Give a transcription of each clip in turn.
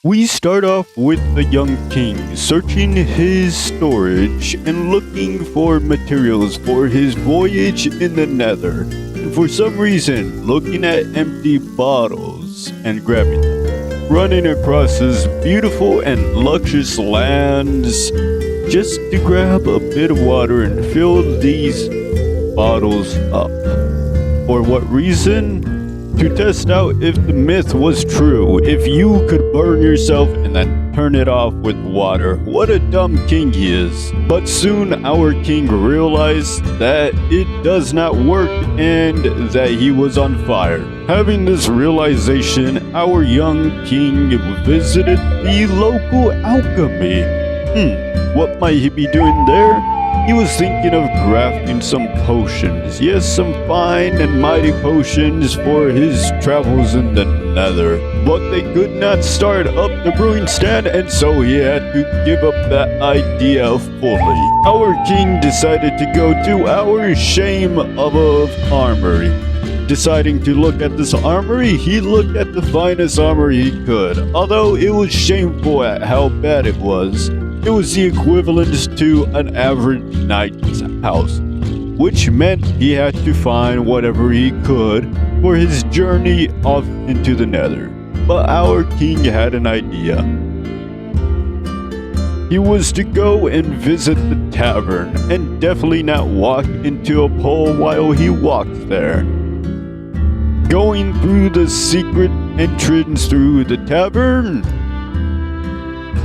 We start off with the young king searching his storage and looking for materials for his voyage in the Nether. And for some reason, looking at empty bottles and grabbing them. Running across his beautiful and luscious lands just to grab a bit of water and fill these bottles up. For what reason? To test out if the myth was true, if you could burn yourself and then turn it off with water. What a dumb king he is. But soon our king realized that it does not work and that he was on fire. Having this realization, our young king visited the local alchemy. What might he be doing there? He was thinking of crafting some potions. Yes, some fine and mighty potions for his travels in the Nether. But they could not start up the brewing stand, and so he had to give up that idea fully. Our king decided to go to our shame of armory. Deciding to look at this armory, he looked at the finest armory he could. Although it was shameful at how bad it was. It was the equivalent to an average knight's house, which meant he had to find whatever he could for his journey off into the Nether. But our king had an idea. He was to go and visit the tavern, and definitely not walk into a pole while he walked there. Going through the secret entrance through the tavern,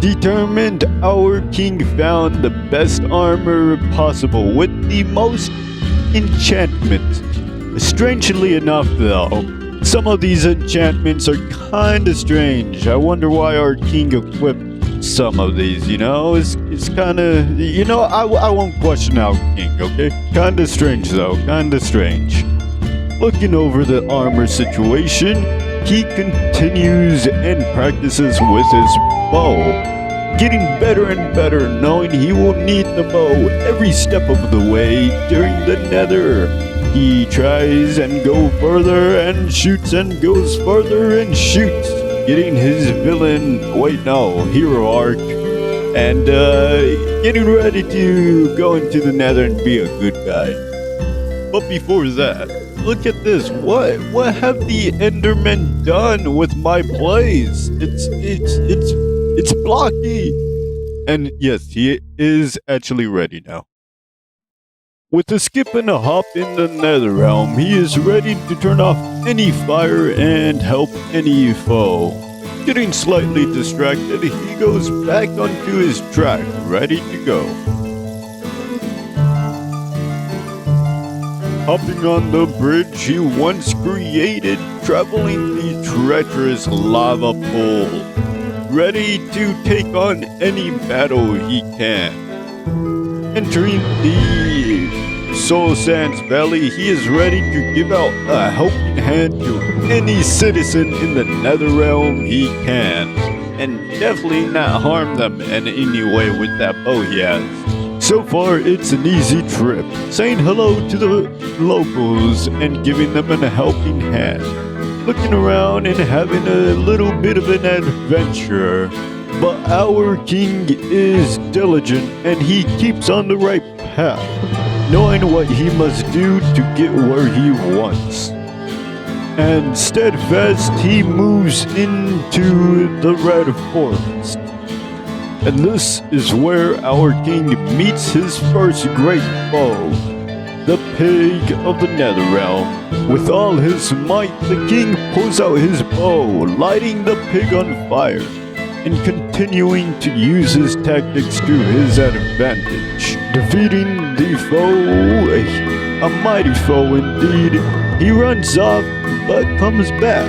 determined, our king found the best armor possible with the most enchantments. Strangely enough though, some of these enchantments are kinda strange. I wonder why our king equipped some of these, It's kinda, I won't question our king, okay? Kinda strange though, kinda strange. Looking over the armor situation, he continues and practices with his bow, getting better and better, knowing he will need the bow every step of the way during the Nether. He tries and goes further and shoots and goes further and shoots, getting his hero arc, and getting ready to go into the Nether and be a good guy. But before that, look at this. What have the Endermen done with my place? It's blocky. And yes, he is actually ready now. With a skip and a hop in the Nether realm, he is ready to turn off any fire and help any foe. Getting slightly distracted, he goes back onto his track, ready to go. Hopping on the bridge he once created, traveling the treacherous lava pool, ready to take on any battle he can. Entering the Soul Sands Valley, he is ready to give out a helping hand to any citizen in the Netherrealm he can, and definitely not harm them in any way with that bow he has. So far, it's an easy trip, saying hello to the locals and giving them a helping hand. Looking around and having a little bit of an adventure. But our king is diligent and he keeps on the right path, knowing what he must do to get where he wants. And steadfast, he moves into the Red Forest. And this is where our king meets his first great foe, the pig of the Netherrealm. With all his might, the king pulls out his bow, lighting the pig on fire, and continuing to use his tactics to his advantage. Defeating the foe, a mighty foe indeed, he runs off but comes back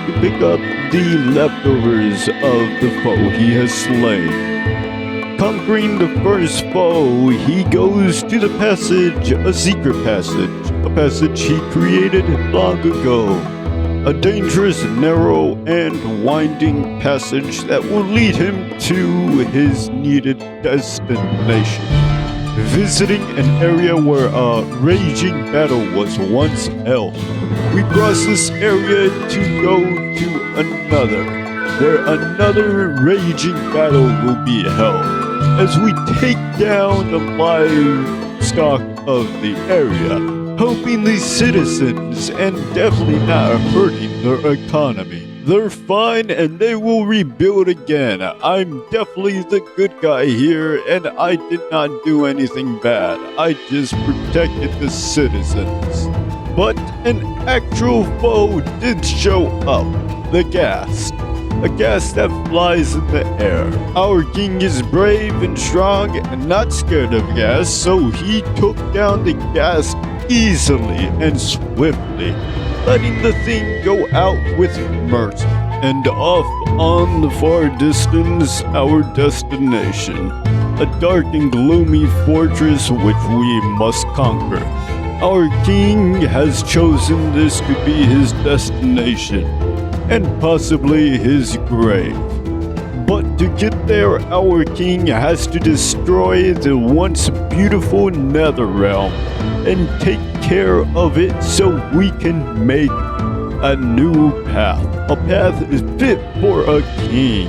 to pick up the leftovers of the foe he has slain. Conquering the first foe, he goes to the passage, a secret passage, a passage he created long ago. A dangerous, narrow, and winding passage that will lead him to his needed destination. Visiting an area where a raging battle was once held. We cross this area to go to another. where another raging battle will be held as we take down the livestock of the area, helping the citizens and definitely not hurting their economy. They're fine and they will rebuild again. I'm definitely the good guy here and I did not do anything bad. I just protected the citizens. But an actual foe did show up. The ghast. A ghast that flies in the air. Our king is brave and strong and not scared of ghast, so he took down the ghast easily and swiftly, letting the thing go out with mercy. And off on the far distance, our destination, a dark and gloomy fortress which we must conquer. Our king has chosen this to be his destination, and possibly his grave. But to get there, our king has to destroy the once beautiful Nether realm and take care of it so we can make a new path. A path is fit for a king.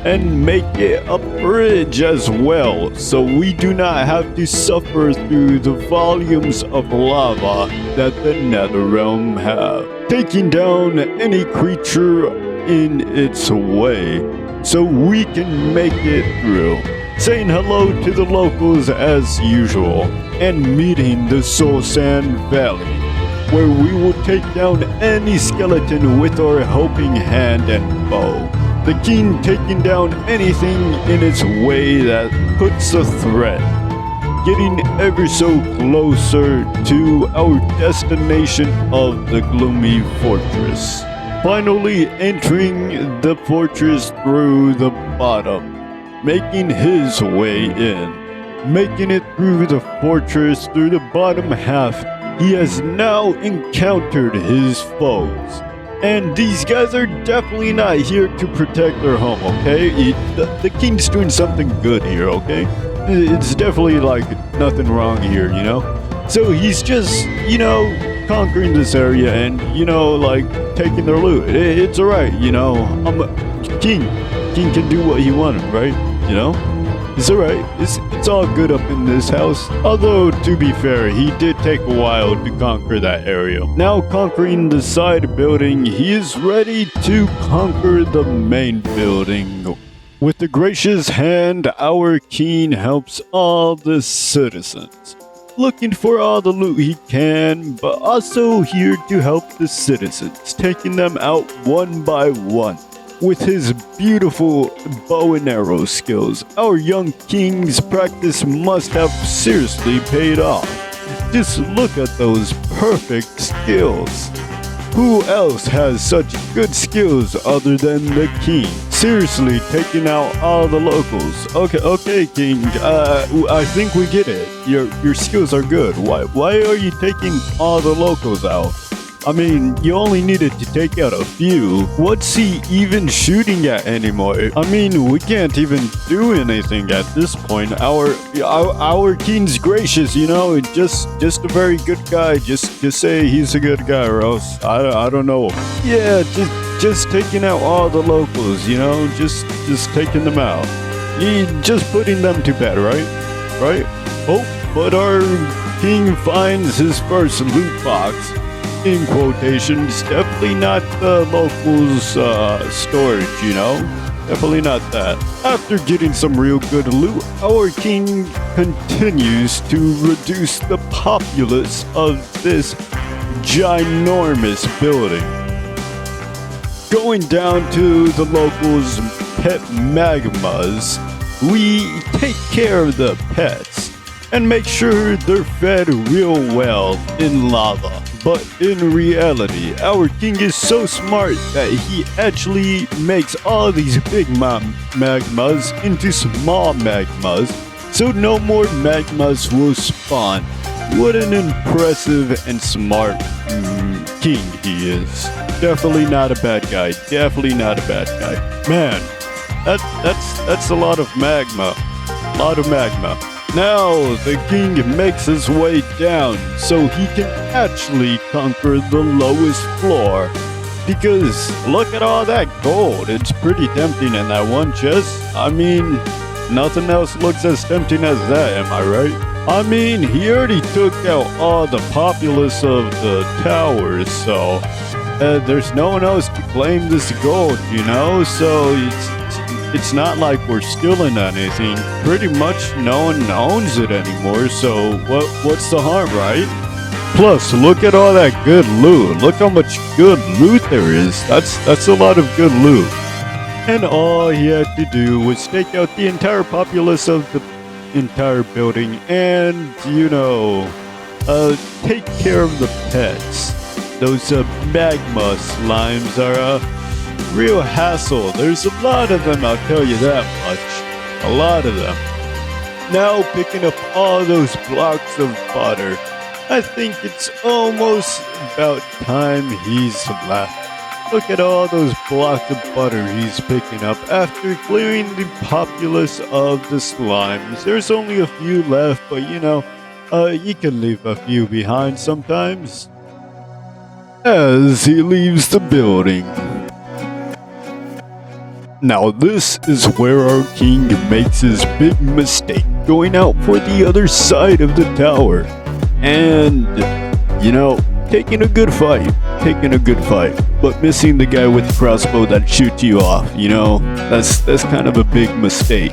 And make it a bridge as well, so we do not have to suffer through the volumes of lava that the Nether realm have, taking down any creature in its way, so we can make it through. Saying hello to the locals as usual, and meeting the Soul Sand Valley, where we will take down any skeleton with our helping hand and bow. The king taking down anything in its way that puts a threat, getting ever so closer to our destination of the gloomy fortress. Finally entering the fortress through the bottom, making his way in. Making it through the fortress through the bottom half, he has now encountered his foes. And these guys are definitely not here to protect their home, okay? The king's doing something good here, okay? It's definitely like nothing wrong here, you know? So he's just, conquering this area and, like taking their loot. It's alright, I'm a king. King can do what he wanted, right? It's alright. It's all good up in this house. Although, to be fair, he did take a while to conquer that area. Now conquering the side building, he is ready to conquer the main building. With the gracious hand, our king helps all the citizens, looking for all the loot he can, but also here to help the citizens, taking them out one by one. With his beautiful bow and arrow skills, our young king's practice must have seriously paid off. Just look at those perfect skills. Who else has such good skills other than the king? Seriously, taking out all the locals. Okay, king. I think we get it. Your skills are good. Why are you taking all the locals out? I mean, you only needed to take out a few. What's he even shooting at anymore? I mean, we can't even do anything at this point. Our king's gracious, just a very good guy. Just say he's a good guy, or else I don't know. Yeah, just taking out all the locals, just taking them out. Just putting them to bed, right? Oh, but our king finds his first loot box. In quotations, definitely not the locals' storage, Definitely not that. After getting some real good loot, our king continues to reduce the populace of this ginormous building. Going down to the locals' pet magmas, we take care of the pets and make sure they're fed real well in lava. But in reality, our king is so smart that he actually makes all these big magmas into small magmas, so no more magmas will spawn. What an impressive and smart king he is. Definitely not a bad guy. Definitely not a bad guy. Man, that's a lot of magma. Now the king makes his way down so he can actually conquer the lowest floor, Because look at all that gold. It's pretty tempting in that one chest. I mean, nothing else looks as tempting as that, am I right? I mean, he already took out all the populace of the towers, so there's no one else to claim this gold, you know? So it's not like we're stealing anything. Pretty much no one owns it anymore, so what's the harm, right? Plus, look at all that good loot. Look how much good loot there is. That's a lot of good loot. And all he had to do was take out the entire populace of the entire building and, take care of the pets. Those magma slimes are a real hassle. There's a lot of them, I'll tell you that much. A lot of them. Now picking up all those blocks of butter. I think it's almost about time he's left. Look at all those blocks of butter he's picking up after clearing the populace of the slimes. There's only a few left, but you can leave a few behind sometimes. As he leaves the building. Now this is where our king makes his big mistake, going out for the other side of the tower. And, taking a good fight, but missing the guy with the crossbow that shoots you off, that's kind of a big mistake.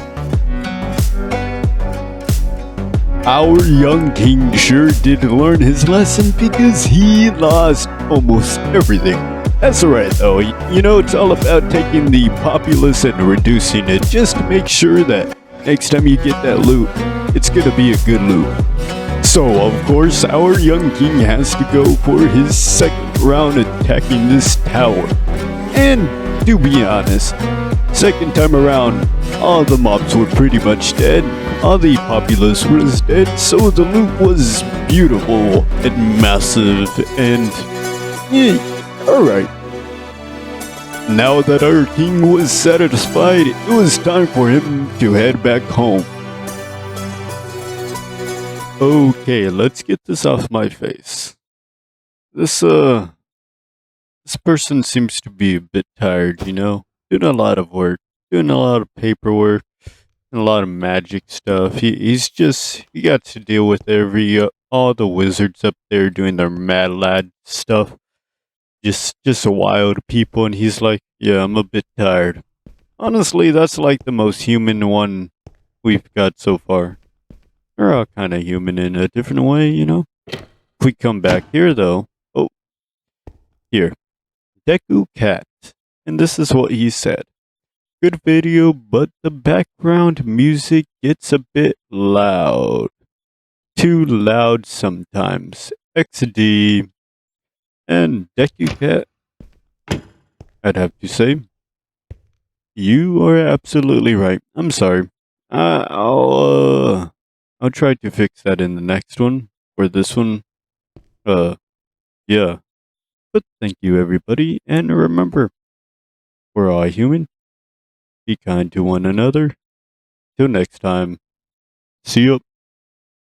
Our young king sure did learn his lesson because he lost almost everything. That's alright though, it's all about taking the populace and reducing it just to make sure that next time you get that loot, it's gonna be a good loot. So, of course, our young king has to go for his second round attacking this tower. And, to be honest, second time around, all the mobs were pretty much dead, all the populace was dead, so the loot was beautiful and massive and, alright. Now that our king was satisfied, it was time for him to head back home. Okay, let's get this off my face. This person seems to be a bit tired, doing a lot of work, doing a lot of paperwork, and a lot of magic stuff. He got to deal with all the wizards up there doing their mad lad stuff. Just a wild people, and he's like, yeah, I'm a bit tired. Honestly, that's like the most human one we've got so far. We're all kind of human in a different way, If we come back here, though. Oh, here. Deku Cat. And this is what he said. Good video, but the background music gets a bit loud. Too loud sometimes. XD. And Deku Cat, I'd have to say, you are absolutely right. I'm sorry. I'll try to fix that in the next one. For this one, yeah. But thank you, everybody. And remember, we're all human. Be kind to one another. Till next time. See ya.